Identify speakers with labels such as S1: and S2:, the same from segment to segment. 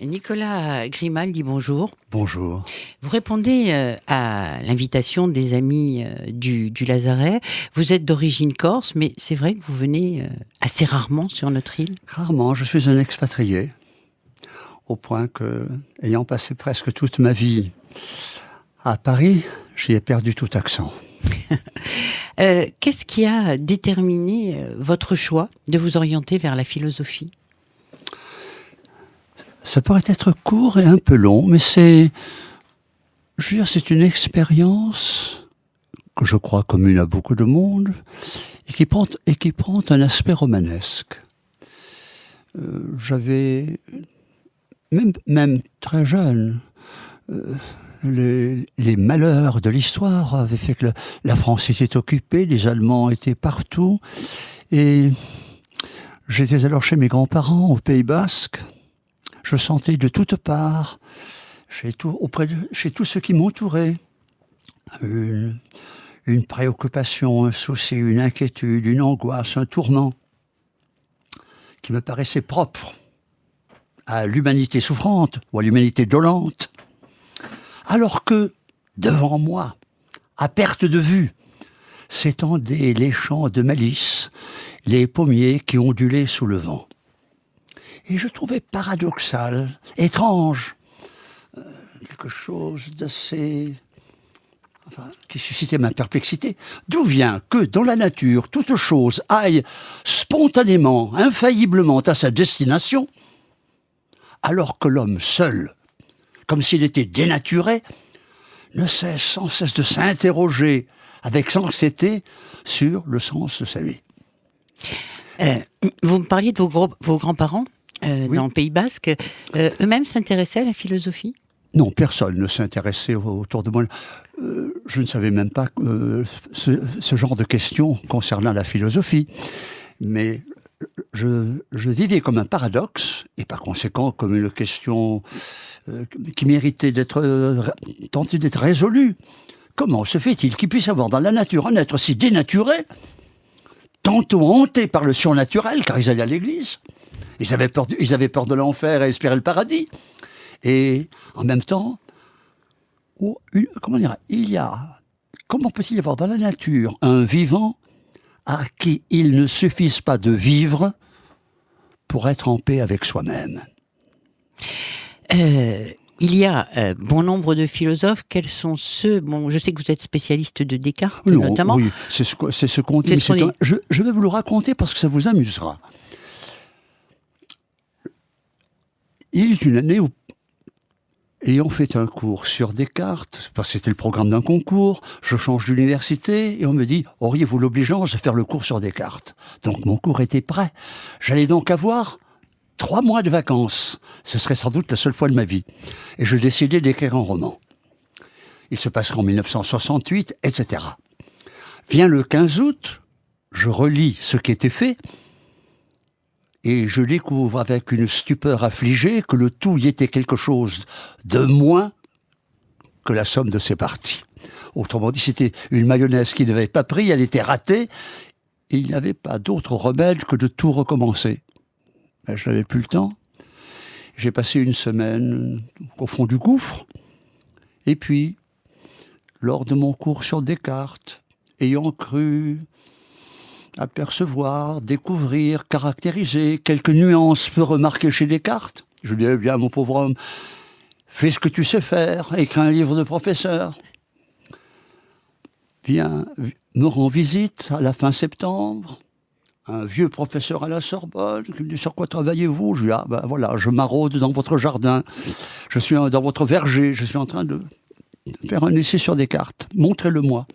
S1: Nicolas Grimaldi, bonjour.
S2: Bonjour.
S1: Vous répondez à l'invitation des amis du Lazaret. Vous êtes d'origine corse, mais c'est vrai que vous venez assez rarement sur notre île.
S2: Rarement, je suis un expatrié, au point que, ayant passé presque toute ma vie à Paris, j'y ai perdu tout accent.
S1: Qu'est-ce qui a déterminé votre choix de vous orienter vers la philosophie ?
S2: Ça pourrait être court et un peu long, mais c'est une expérience que je crois commune à beaucoup de monde et qui prend un aspect romanesque. J'avais, même très jeune, les malheurs de l'histoire avaient fait que la France était occupée, les Allemands étaient partout, et j'étais alors chez mes grands-parents au Pays Basque. Je sentais de toutes parts, chez tous ceux qui m'entouraient, une préoccupation, un souci, une inquiétude, une angoisse, un tourment qui me paraissait propre à l'humanité souffrante ou à l'humanité dolente. Alors que, devant moi, à perte de vue, s'étendaient les champs de malice, les pommiers qui ondulaient sous le vent. Et je trouvais paradoxal, étrange, quelque chose d'assez... qui suscitait ma perplexité. D'où vient que, dans la nature, toute chose aille spontanément, infailliblement à sa destination, alors que l'homme seul, comme s'il était dénaturé, ne cesse sans cesse de s'interroger avec anxiété sur le sens de sa vie.
S1: Vous me parliez de vos grands-parents
S2: Oui.
S1: dans le Pays Basque. Eux-mêmes s'intéressaient à la philosophie ?
S2: Non, personne ne s'intéressait autour de moi. Je ne savais même pas ce genre de questions concernant la philosophie. Mais je vivais comme un paradoxe, et par conséquent comme une question qui méritait tenter d'être résolue. Comment se fait-il qu'il puisse y avoir dans la nature un être si dénaturé, tantôt hanté par le surnaturel, car ils allaient à l'église, ils avaient peur de l'enfer et espéraient le paradis, et en même temps, comment peut-il y avoir dans la nature un vivant à qui il ne suffise pas de vivre pour être en paix avec soi-même?
S1: Il y a bon nombre de philosophes. Quels sont ceux... Bon, je sais que vous êtes spécialiste de Descartes,
S2: Non,
S1: notamment.
S2: Oui, c'est ce qu'on dit. Je vais vous le raconter parce que ça vous amusera. Il y a une année où, ayant fait un cours sur Descartes, parce que c'était le programme d'un concours, je change d'université et on me dit « Auriez-vous l'obligeance de faire le cours sur Descartes ?» Donc mon cours était prêt. J'allais donc avoir 3 mois de vacances. Ce serait sans doute la seule fois de ma vie. Et je décidais d'écrire un roman. Il se passera en 1968, etc. Vient le 15 août, je relis ce qui était fait, et je découvre avec une stupeur affligée que le tout y était quelque chose de moins que la somme de ses parties. Autrement dit, c'était une mayonnaise qui n'avait pas pris, elle était ratée, et il n'y avait pas d'autre remède que de tout recommencer. Mais je n'avais plus le temps. J'ai passé une semaine au fond du gouffre, et puis, lors de mon cours sur Descartes, ayant cru apercevoir, découvrir, caractériser quelques nuances peu remarquées chez Descartes, je dis, eh bien, mon pauvre homme, fais ce que tu sais faire, écris un livre de professeur. Viens, me rend visite à la fin septembre, un vieux professeur à la Sorbonne, qui me dit, sur quoi travaillez-vous? Je dis, ah ben voilà, je maraude dans votre jardin, je suis dans votre verger, je suis en train de faire un essai sur Descartes, montrez-le-moi.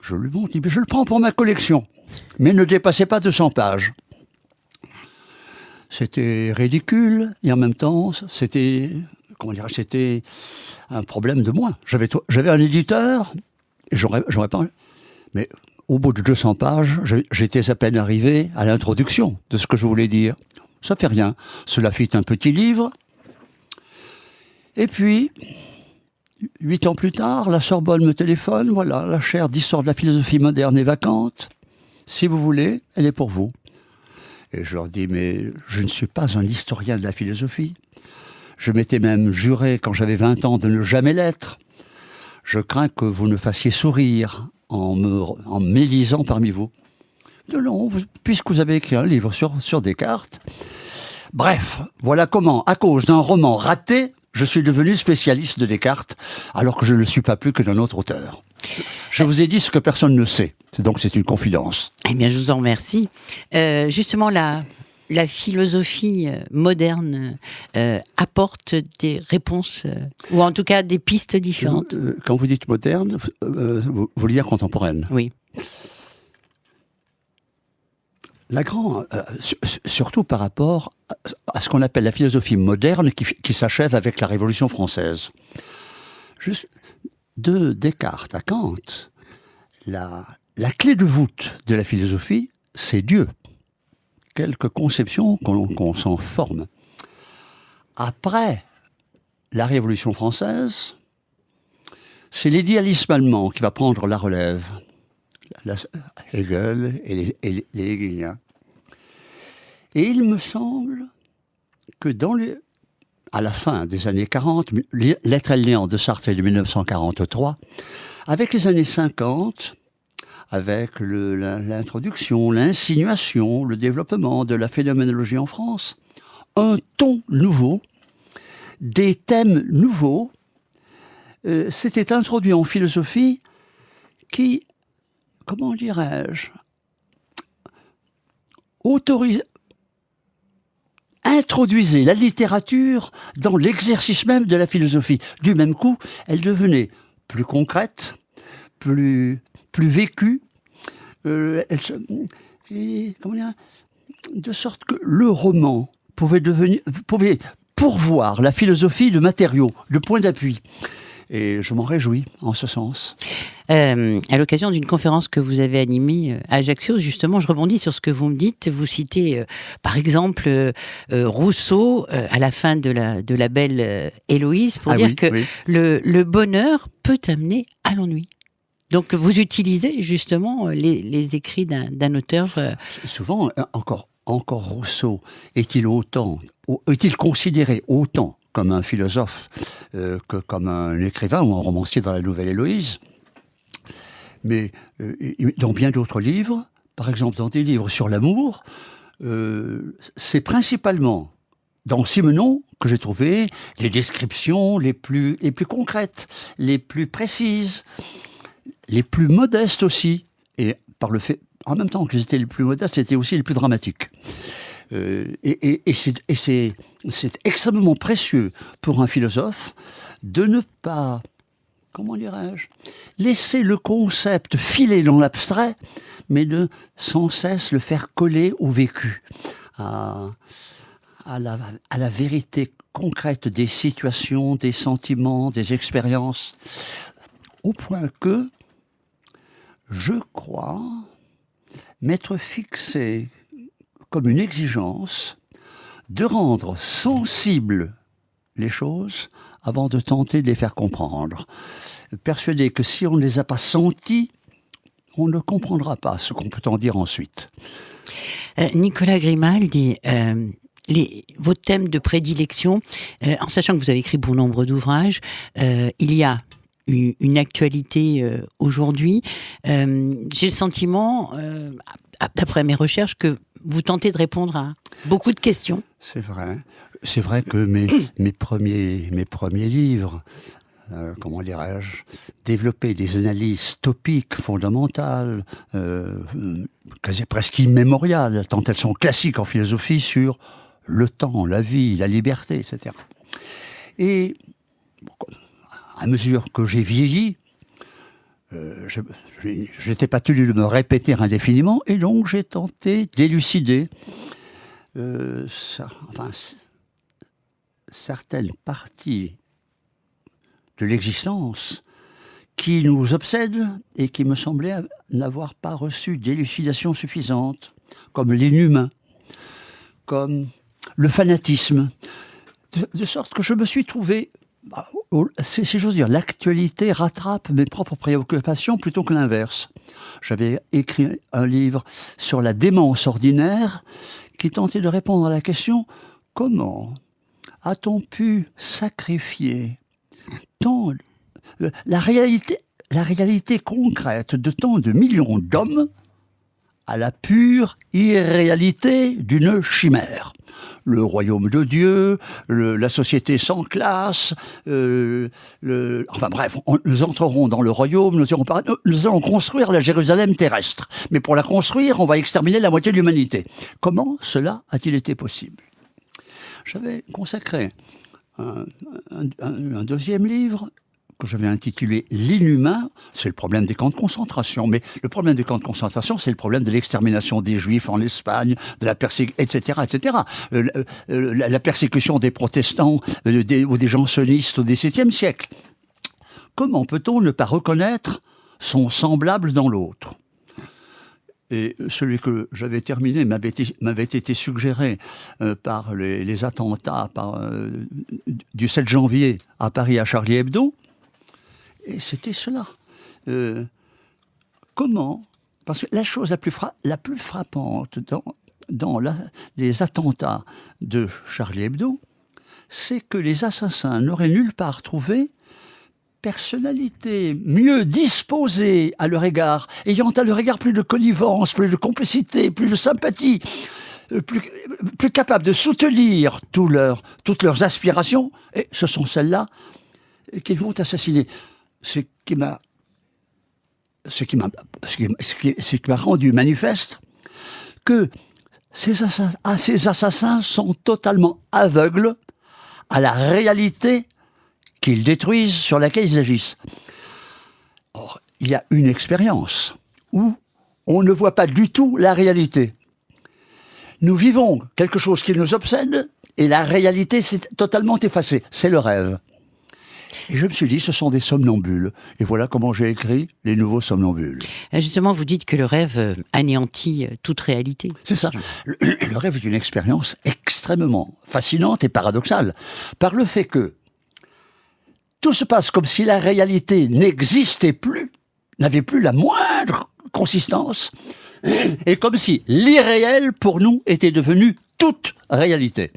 S2: Je lui montre, il dit, je le prends pour ma collection, mais ne dépassez pas 200 pages. C'était ridicule, et en même temps, c'était un problème de moi. J'avais un éditeur, et j'aurais pas... Mais au bout de 200 pages, j'étais à peine arrivé à l'introduction de ce que je voulais dire. Ça fait rien. Cela fit un petit livre. Et puis, 8 ans plus tard, la Sorbonne me téléphone, voilà, la chaire d'histoire de la philosophie moderne est vacante. Si vous voulez, elle est pour vous. Et je leur dis, mais je ne suis pas un historien de la philosophie. Je m'étais même juré, quand j'avais 20 ans, de ne jamais l'être. Je crains que vous ne fassiez sourire en m'élisant parmi vous. Non, puisque vous avez écrit un livre sur Descartes. Bref, voilà comment, à cause d'un roman raté, je suis devenu spécialiste de Descartes, alors que je ne le suis pas plus que d'un autre auteur. Je vous ai dit ce que personne ne sait, donc c'est une confidence.
S1: Eh bien, je vous en remercie. Justement, la philosophie moderne apporte des réponses, ou en tout cas des pistes différentes.
S2: Quand vous dites moderne, vous voulez dire contemporaine?
S1: Oui.
S2: Surtout par rapport à ce qu'on appelle la philosophie moderne qui s'achève avec la Révolution française. Juste de Descartes à Kant, la clé de voûte de la philosophie, c'est Dieu. Quelques conceptions qu'on s'en forme. Après la Révolution française, c'est l'idéalisme allemand qui va prendre la relève. Hegel et les Hegeliens. Et il me semble que à la fin des années 40, L'être et le néant de Sartre de 1943, avec les années 50, avec l'introduction, l'insinuation, le développement de la phénoménologie en France, un ton nouveau, des thèmes nouveaux, s'était introduit en philosophie qui, comment dirais-je, introduisait la littérature dans l'exercice même de la philosophie. Du même coup, elle devenait plus concrète, plus vécue, de sorte que le roman pouvait pourvoir la philosophie de matériaux, de points d'appui. Et je m'en réjouis en ce sens.
S1: À l'occasion d'une conférence que vous avez animée à Ajaccio, justement, je rebondis sur ce que vous me dites. Vous citez, par exemple, Rousseau, à la fin de la belle Héloïse, pour dire que le bonheur peut amener à l'ennui. Donc, vous utilisez justement les écrits d'un auteur.
S2: Souvent, encore Rousseau, est-il considéré autant comme un philosophe que comme un écrivain ou un romancier dans la Nouvelle Héloïse? Mais dans bien d'autres livres, par exemple dans des livres sur l'amour, c'est principalement dans Simenon que j'ai trouvé les descriptions les plus concrètes, les plus précises, les plus modestes aussi. Et par le fait, en même temps que c'était les plus modestes, c'était aussi les plus dramatiques. Et c'est extrêmement précieux pour un philosophe de ne pas, comment dirais-je, laisser le concept filer dans l'abstrait, mais de sans cesse le faire coller au vécu, à la vérité concrète des situations, des sentiments, des expériences, au point que je crois m'être fixé comme une exigence de rendre sensibles les choses avant de tenter de les faire comprendre. Persuadé que si on ne les a pas sentis, on ne comprendra pas ce qu'on peut en dire ensuite.
S1: Nicolas Grimaldi, vos thèmes de prédilection, en sachant que vous avez écrit bon nombre d'ouvrages, il y a une actualité aujourd'hui. J'ai le sentiment, d'après mes recherches, que vous tentez de répondre à beaucoup de questions.
S2: C'est vrai. C'est vrai que mes premiers livres, comment dirais-je, développaient des analyses topiques fondamentales, quasi presque immémoriales, tant elles sont classiques en philosophie, sur le temps, la vie, la liberté, etc. Et à mesure que j'ai vieilli, je n'étais pas tenu de me répéter indéfiniment, et donc j'ai tenté d'élucider certaines parties de l'existence qui nous obsèdent et qui me semblaient n'avoir pas reçu d'élucidation suffisante, comme l'inhumain, comme le fanatisme, de sorte que je me suis trouvé, si j'ose dire, l'actualité rattrape mes propres préoccupations plutôt que l'inverse. J'avais écrit un livre sur la démence ordinaire qui tentait de répondre à la question: comment, A-t-on pu sacrifier tant la réalité concrète de tant de millions d'hommes à la pure irréalité d'une chimère? Le royaume de Dieu, la société sans classe, enfin bref, nous entrerons dans le royaume, nous allons construire la Jérusalem terrestre. Mais pour la construire, on va exterminer la moitié de l'humanité. Comment cela a-t-il été possible? J'avais consacré un deuxième livre que j'avais intitulé « L'inhumain », c'est le problème des camps de concentration. Mais le problème des camps de concentration, c'est le problème de l'extermination des Juifs en Espagne, de la etc., etc. La persécution des protestants ou des jansénistes au XVIIe siècle. Comment peut-on ne pas reconnaître son semblable dans l'autre? Et celui que j'avais terminé m'avait été suggéré par les attentats du 7 janvier à Paris à Charlie Hebdo. Et c'était cela. Comment? Parce que la chose la plus frappante dans les attentats de Charlie Hebdo, c'est que les assassins n'auraient nulle part trouvé personnalité mieux disposée à leur égard, ayant à leur égard plus de connivence, plus de complicité, plus de sympathie, plus capable de soutenir toutes leurs aspirations, et ce sont celles-là qu'ils vont assassiner. Ce qui m'a rendu manifeste que ces assassins sont totalement aveugles à la réalité qu'ils détruisent, sur laquelle ils agissent. Or, il y a une expérience où on ne voit pas du tout la réalité. Nous vivons quelque chose qui nous obsède et la réalité s'est totalement effacée. C'est le rêve. Et je me suis dit, ce sont des somnambules. Et voilà comment j'ai écrit Les Nouveaux Somnambules.
S1: Justement, vous dites que le rêve anéantit toute réalité.
S2: C'est ça. Le rêve est une expérience extrêmement fascinante et paradoxale, par le fait que tout se passe comme si la réalité n'existait plus, n'avait plus la moindre consistance, et comme si l'irréel, pour nous, était devenu toute réalité.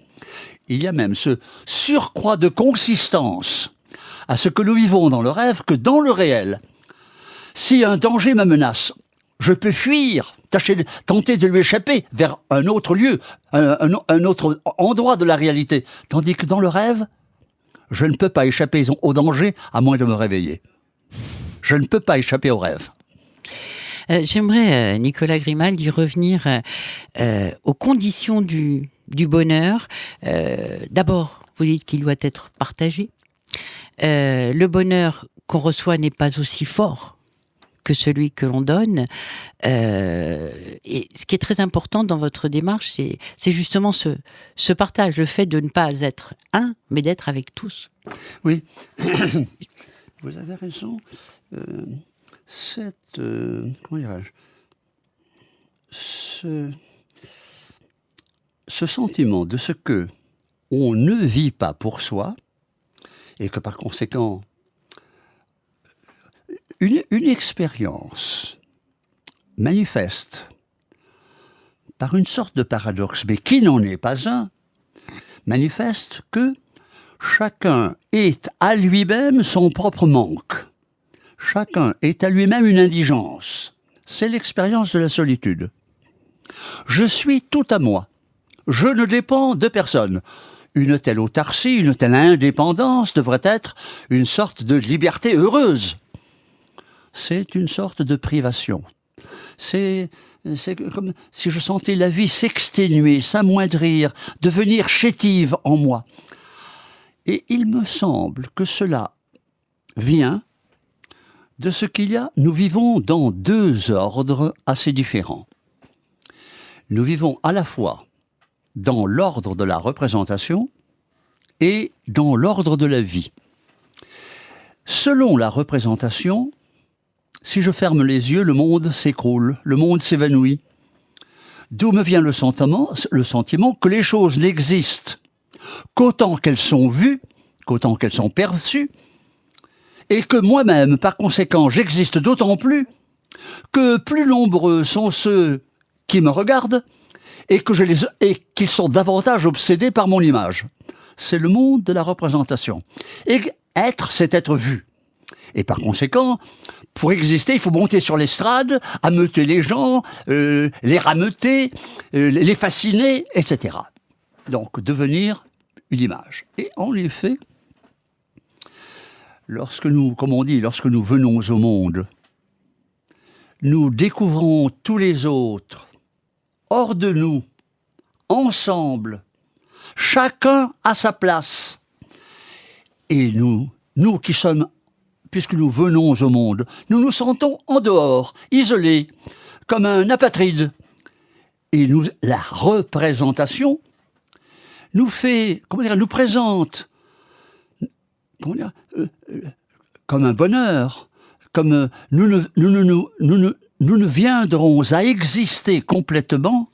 S2: Il y a même ce surcroît de consistance à ce que nous vivons dans le rêve que dans le réel. Si un danger me menace, je peux fuir, tenter de lui échapper vers un autre lieu, un autre endroit de la réalité. Tandis que dans le rêve, je ne peux pas échapper au danger à moins de me réveiller. Je ne peux pas échapper au rêve.
S1: J'aimerais, Nicolas Grimaldi, y revenir aux conditions du bonheur. D'abord, vous dites qu'il doit être partagé. Le bonheur qu'on reçoit n'est pas aussi fort que celui que l'on donne. Et ce qui est très important dans votre démarche, c'est justement ce partage, le fait de ne pas être un, mais d'être avec tous.
S2: Oui, vous avez raison. Comment dirais-je, ce sentiment de ce que on ne vit pas pour soi, et que par conséquent, une expérience manifeste par une sorte de paradoxe, mais qui n'en est pas un, manifeste que chacun est à lui-même son propre manque. Chacun est à lui-même une indigence. C'est l'expérience de la solitude. Je suis tout à moi. Je ne dépends de personne. Une telle autarcie, une telle indépendance devrait être une sorte de liberté heureuse. C'est une sorte de privation. C'est comme si je sentais la vie s'exténuer, s'amoindrir, devenir chétive en moi. Et il me semble que cela vient de ce qu'il y a. Nous vivons dans deux ordres assez différents. Nous vivons à la fois dans l'ordre de la représentation et dans l'ordre de la vie. Selon la représentation, si je ferme les yeux, le monde s'écroule, le monde s'évanouit. D'où me vient le sentiment que les choses n'existent qu'autant qu'elles sont vues, qu'autant qu'elles sont perçues, et que moi-même, par conséquent, j'existe d'autant plus que plus nombreux sont ceux qui me regardent et qu'ils sont davantage obsédés par mon image. c'est le monde de la représentation. Et être, c'est être vu. Et par conséquent, pour exister, il faut monter sur l'estrade, ameuter les gens, les rameuter, les fasciner, etc. Donc, devenir une image. Et en effet, lorsque nous venons au monde, nous découvrons tous les autres, hors de nous, ensemble, chacun à sa place. Et nous qui sommes, puisque nous venons au monde, nous nous sentons en dehors, isolés, comme un apatride. Et la représentation nous présente comme un bonheur, comme nous ne viendrons à exister complètement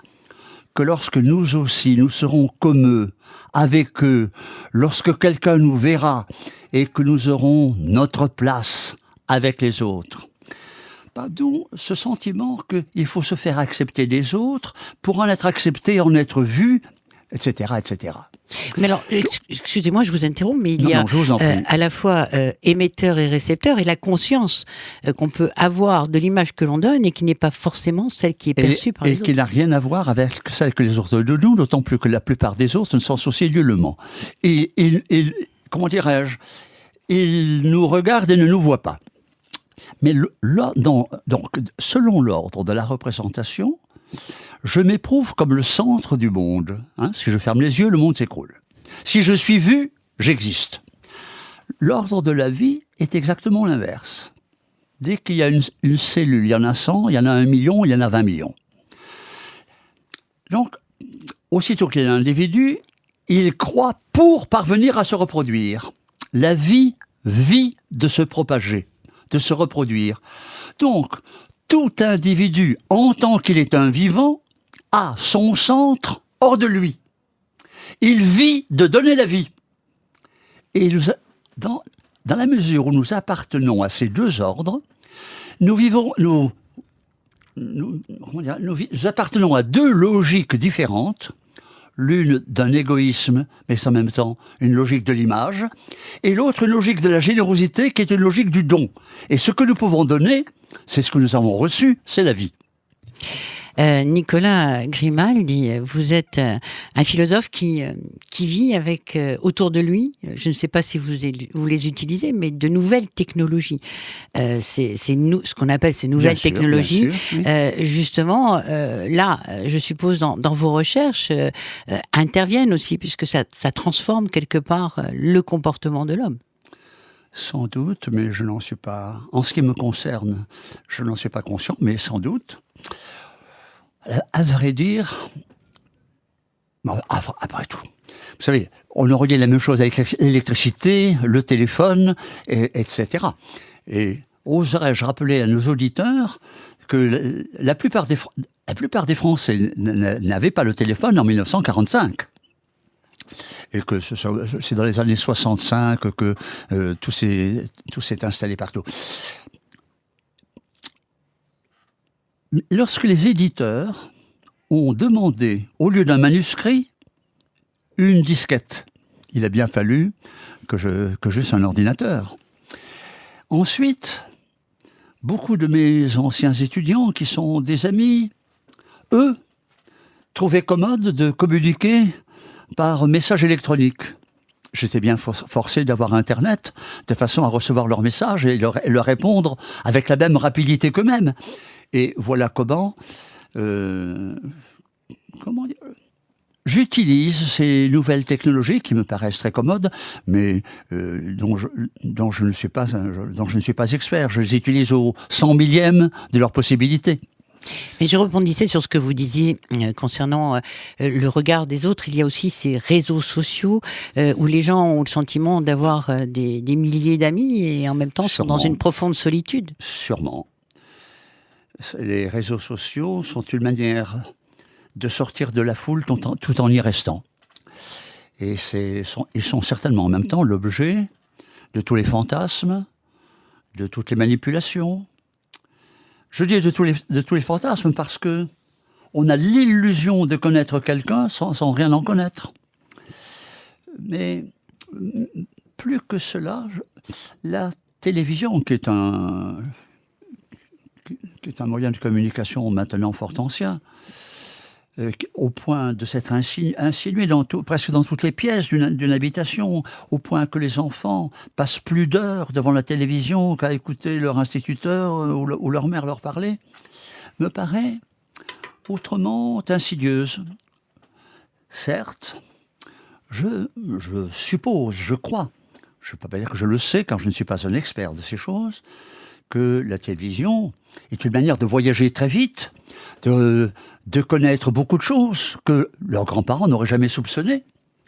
S2: que lorsque nous aussi, nous serons comme eux, avec eux, lorsque quelqu'un nous verra et que nous aurons notre place avec les autres. D'où ce sentiment qu'il faut se faire accepter des autres pour en être accepté, en être vu, etc., etc.
S1: Mais alors, excusez-moi, je vous interromps, mais il y a à la fois émetteur et récepteur, et la conscience qu'on peut avoir de l'image que l'on donne et qui n'est pas forcément celle qui est perçue par les autres.
S2: Et qui n'a rien à voir avec celle que les autres donnent nous, d'autant plus que la plupart des autres ne s'en soucient nullement. Et comment dirais-je, ils nous regardent et ne nous voient pas. Mais donc, selon l'ordre de la représentation, je m'éprouve comme le centre du monde. Si je ferme les yeux, le monde s'écroule. Si je suis vu, j'existe. L'ordre de la vie est exactement l'inverse. Dès qu'il y a une cellule, il y en a 100, il y en a 1 million, il y en a 20 millions. Donc, aussitôt qu'il y a un individu, il croit pour parvenir à se reproduire. La vie vit de se propager, de se reproduire. Donc, tout individu, en tant qu'il est un vivant, a son centre hors de lui. Il vit de donner la vie. Et dans la mesure où nous appartenons à ces deux ordres, nous appartenons à deux logiques différentes, l'une d'un égoïsme, mais en même temps une logique de l'image, et l'autre une logique de la générosité qui est une logique du don. Et ce que nous pouvons donner, c'est ce que nous avons reçu, c'est la vie.
S1: Nicolas Grimaldi, vous êtes un philosophe qui vit avec autour de lui, je ne sais pas si vous les utilisez, mais de nouvelles technologies. Ce qu'on appelle ces nouvelles technologies. Bien sûr, oui. Justement, là, je suppose dans vos recherches, interviennent aussi, puisque ça transforme quelque part le comportement de l'homme.
S2: Sans doute, mais je n'en suis pas... En ce qui me concerne, je n'en suis pas conscient, mais sans doute... À vrai dire, après tout, vous savez, on aurait dit la même chose avec l'électricité, le téléphone, etc. Et oserais-je rappeler à nos auditeurs que la plupart des Français n'avaient pas le téléphone en 1945. Et que c'est dans les années 65 que tout s'est installé partout. Lorsque les éditeurs ont demandé, au lieu d'un manuscrit, une disquette, il a bien fallu que j'eusse un ordinateur. Ensuite, beaucoup de mes anciens étudiants, qui sont des amis, eux, trouvaient commode de communiquer par message électronique. J'étais bien forcé d'avoir Internet, de façon à recevoir leurs messages et leur répondre avec la même rapidité qu'eux-mêmes. Et voilà comment dire, j'utilise ces nouvelles technologies qui me paraissent très commodes, mais dont je ne suis pas expert. Je les utilise au 100 millième de leurs possibilités.
S1: Mais je rebondissais sur ce que vous disiez concernant le regard des autres. Il y a aussi ces réseaux sociaux où les gens ont le sentiment d'avoir des milliers d'amis et en même temps sont dans une profonde solitude.
S2: Sûrement. Les réseaux sociaux sont une manière de sortir de la foule tout en y restant. Et ils sont certainement en même temps l'objet de tous les fantasmes, de toutes les manipulations. Je dis de tous les fantasmes parce que on a l'illusion de connaître quelqu'un sans rien en connaître. Mais plus que cela, la télévision, qui est un moyen de communication maintenant fort ancien, au point de s'être insinué presque dans toutes les pièces d'une habitation, au point que les enfants passent plus d'heures devant la télévision qu'à écouter leur instituteur ou leur mère leur parler, me paraît autrement insidieuse. Certes, je suppose, je crois, je ne peux pas dire que je le sais, car je ne suis pas un expert de ces choses, que la télévision est une manière de voyager très vite, de connaître beaucoup de choses que leurs grands-parents n'auraient jamais soupçonnées.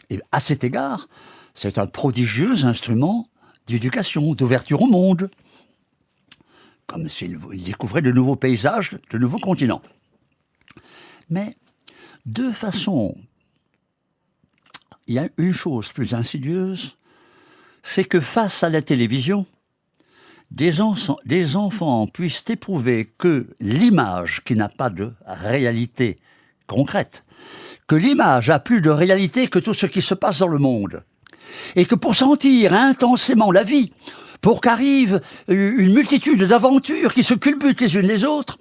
S2: Et à cet égard, c'est un prodigieux instrument d'éducation, d'ouverture au monde, comme s'ils découvraient de nouveaux paysages, de nouveaux continents. Mais, de façon, il y a une chose plus insidieuse, c'est que face à la télévision, des enfants puissent éprouver que l'image, qui n'a pas de réalité concrète, que l'image a plus de réalité que tout ce qui se passe dans le monde, et que pour sentir intensément la vie, pour qu'arrive une multitude d'aventures qui se culbutent les unes les autres,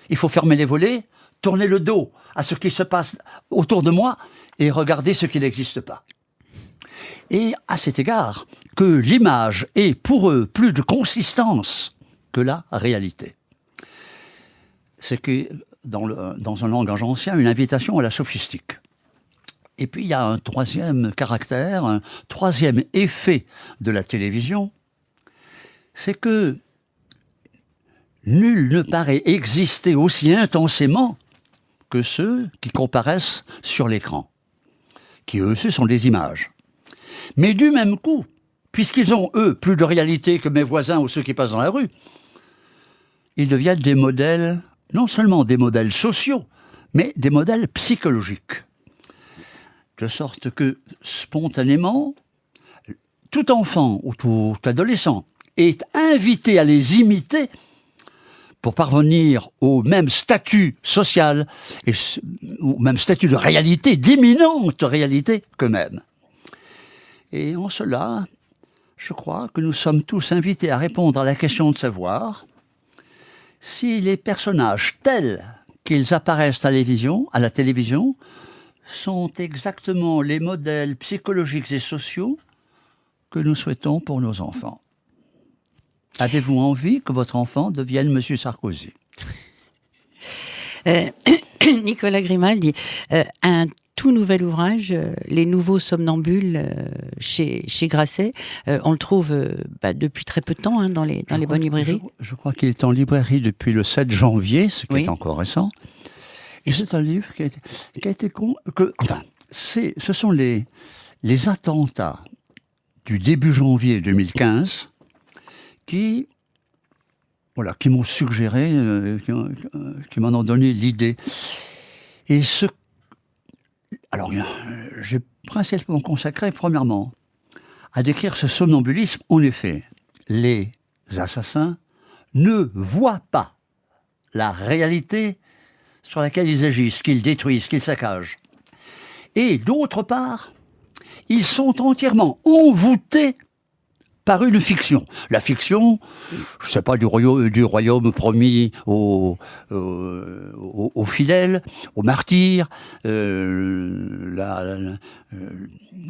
S2: il faut fermer les volets, tourner le dos à ce qui se passe autour de moi et regarder ce qui n'existe pas. Et à cet égard, que l'image ait pour eux plus de consistance que la réalité. C'est que, dans un langage ancien, une invitation à la sophistique. Et puis il y a un troisième caractère, un troisième effet de la télévision, c'est que nul ne paraît exister aussi intensément que ceux qui comparaissent sur l'écran, qui eux aussi sont des images. Mais du même coup, puisqu'ils ont, eux, plus de réalité que mes voisins ou ceux qui passent dans la rue, ils deviennent des modèles, non seulement des modèles sociaux, mais des modèles psychologiques. De sorte que, spontanément, tout enfant ou tout adolescent est invité à les imiter pour parvenir au même statut social et au même statut de réalité, d'imminente réalité qu'eux-mêmes. Et en cela, je crois que nous sommes tous invités à répondre à la question de savoir si les personnages tels qu'ils apparaissent à la télévision sont exactement les modèles psychologiques et sociaux que nous souhaitons pour nos enfants. Avez-vous envie que votre enfant devienne M. Sarkozy ?
S1: Nicolas Grimaldi, un tout nouvel ouvrage, Les Nouveaux Somnambules, chez Grasset. On le trouve depuis très peu de temps dans les bonnes librairies.
S2: Je crois qu'il est en librairie depuis le 7 janvier, ce qui est encore récent. Et c'est un livre qui a été ce sont les attentats du début janvier 2015 qui m'ont suggéré, qui m'en ont donné l'idée. Et alors, j'ai principalement consacré, premièrement, à décrire ce somnambulisme. En effet, les assassins ne voient pas la réalité sur laquelle ils agissent, qu'ils détruisent, qu'ils saccagent. Et d'autre part, ils sont entièrement envoûtés par une fiction. La fiction, je ne sais pas, du royaume promis aux fidèles, aux martyrs,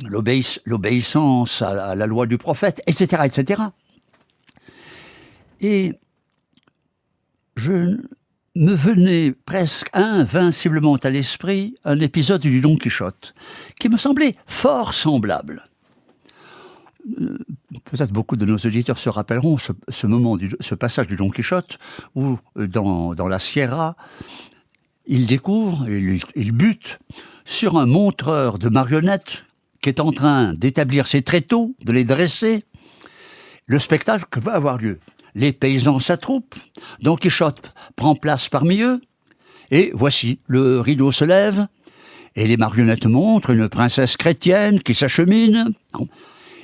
S2: l'obéissance à la loi du prophète, etc., etc. Et me venait presque invinciblement à l'esprit un épisode du Don Quichotte, qui me semblait fort semblable. Peut-être beaucoup de nos auditeurs se rappelleront ce passage du Don Quichotte où, dans la Sierra, il découvre, il bute sur un montreur de marionnettes qui est en train d'établir ses tréteaux, de les dresser. Le spectacle va avoir lieu. Les paysans s'attroupent, Don Quichotte prend place parmi eux, et voici, le rideau se lève, et les marionnettes montrent une princesse chrétienne qui s'achemine.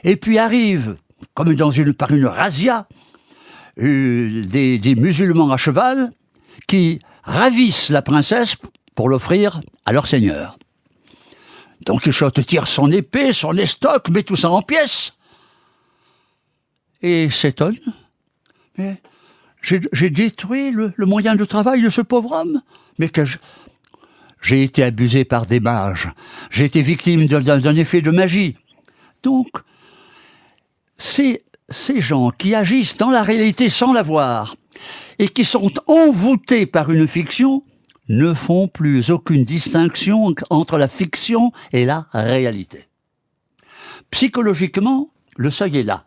S2: Et puis arrive, comme par une razzia, des musulmans à cheval qui ravissent la princesse pour l'offrir à leur seigneur. Don Quichotte tire son épée, son estoc, met tout ça en pièces. Et s'étonne. Mais j'ai détruit le moyen de travail de ce pauvre homme. Mais j'ai été abusé par des mages. J'ai été victime d'un effet de magie. Donc, ces gens qui agissent dans la réalité sans la voir et qui sont envoûtés par une fiction ne font plus aucune distinction entre la fiction et la réalité. Psychologiquement, le seuil est là.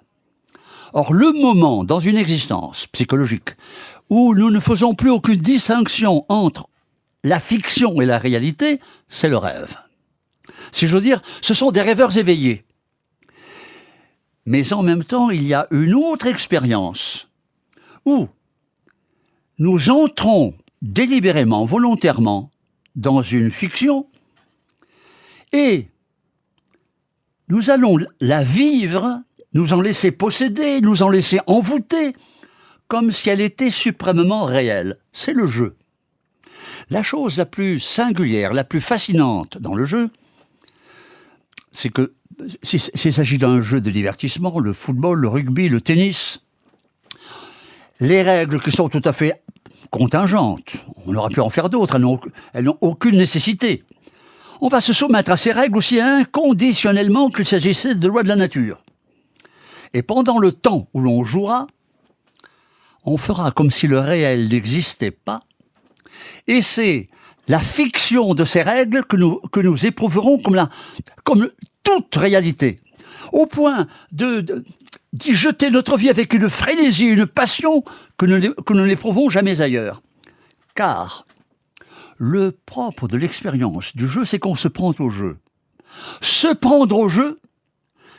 S2: Or, le moment dans une existence psychologique où nous ne faisons plus aucune distinction entre la fiction et la réalité, c'est le rêve. Si j'ose dire, ce sont des rêveurs éveillés. Mais en même temps, il y a une autre expérience où nous entrons délibérément, volontairement, dans une fiction et nous allons la vivre, nous en laisser posséder, nous en laisser envoûter, comme si elle était suprêmement réelle. C'est le jeu. La chose la plus singulière, la plus fascinante dans le jeu, c'est que s'il s'agit d'un jeu de divertissement, le football, le rugby, le tennis, les règles qui sont tout à fait contingentes, on aurait pu en faire d'autres, elles n'ont aucune nécessité. On va se soumettre à ces règles aussi inconditionnellement qu'il s'agissait de lois de la nature. Et pendant le temps où l'on jouera, on fera comme si le réel n'existait pas, et c'est la fiction de ces règles que nous éprouverons comme toute réalité, au point d'y jeter notre vie avec une frénésie, une passion que nous n'éprouvons jamais ailleurs. Car le propre de l'expérience du jeu, c'est qu'on se prend au jeu. Se prendre au jeu,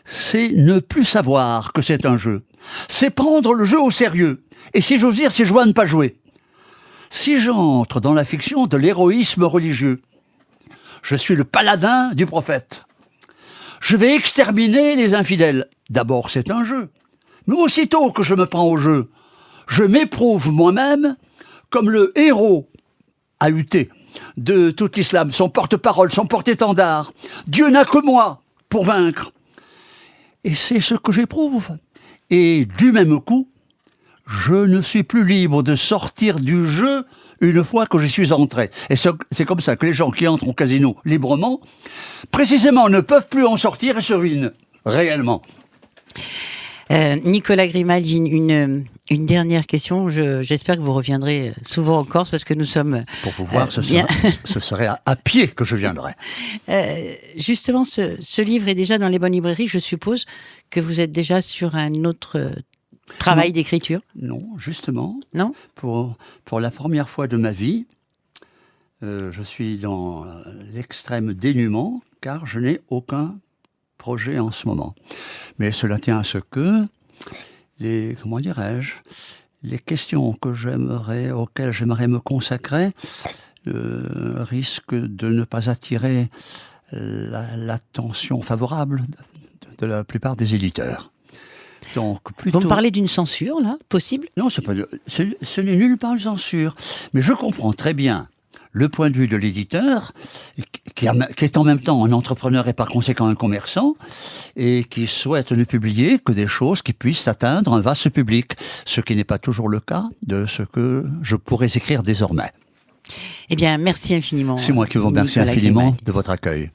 S2: c'est ne plus savoir que c'est un jeu. C'est prendre le jeu au sérieux. Et si j'ose dire, c'est jouer à ne pas jouer. Si j'entre dans la fiction de l'héroïsme religieux, je suis le paladin du prophète. Je vais exterminer les infidèles. D'abord, c'est un jeu. Mais aussitôt que je me prends au jeu, je m'éprouve moi-même comme le héros ahuté de tout l'islam, son porte-parole, son porte-étendard. Dieu n'a que moi pour vaincre. Et c'est ce que j'éprouve. Et du même coup, je ne suis plus libre de sortir du jeu une fois que j'y suis entré. Et c'est comme ça que les gens qui entrent au casino librement, précisément, ne peuvent plus en sortir et se ruinent, réellement.
S1: Nicolas Grimaldi, une dernière question. J'espère que vous reviendrez souvent en Corse parce que nous sommes...
S2: Pour vous voir, ce serait à pied que je viendrai.
S1: Justement, ce livre est déjà dans les bonnes librairies. Je suppose que vous êtes déjà sur un autre travail d'écriture.
S2: Non, justement.
S1: Non ?
S2: Pour la première fois de ma vie, je suis dans l'extrême dénuement car je n'ai aucun projet en ce moment. Mais cela tient à ce que les questions auxquelles j'aimerais me consacrer risquent de ne pas attirer l'attention favorable de la plupart des éditeurs. Donc, plutôt...
S1: Vous me parlez d'une censure, là, possible ?
S2: Non, ce n'est nulle part une censure. Mais je comprends très bien le point de vue de l'éditeur, qui est en même temps un entrepreneur et par conséquent un commerçant, et qui souhaite ne publier que des choses qui puissent atteindre un vaste public, ce qui n'est pas toujours le cas de ce que je pourrais écrire désormais.
S1: Eh bien, merci infiniment.
S2: C'est moi qui vous remercie infiniment de votre accueil.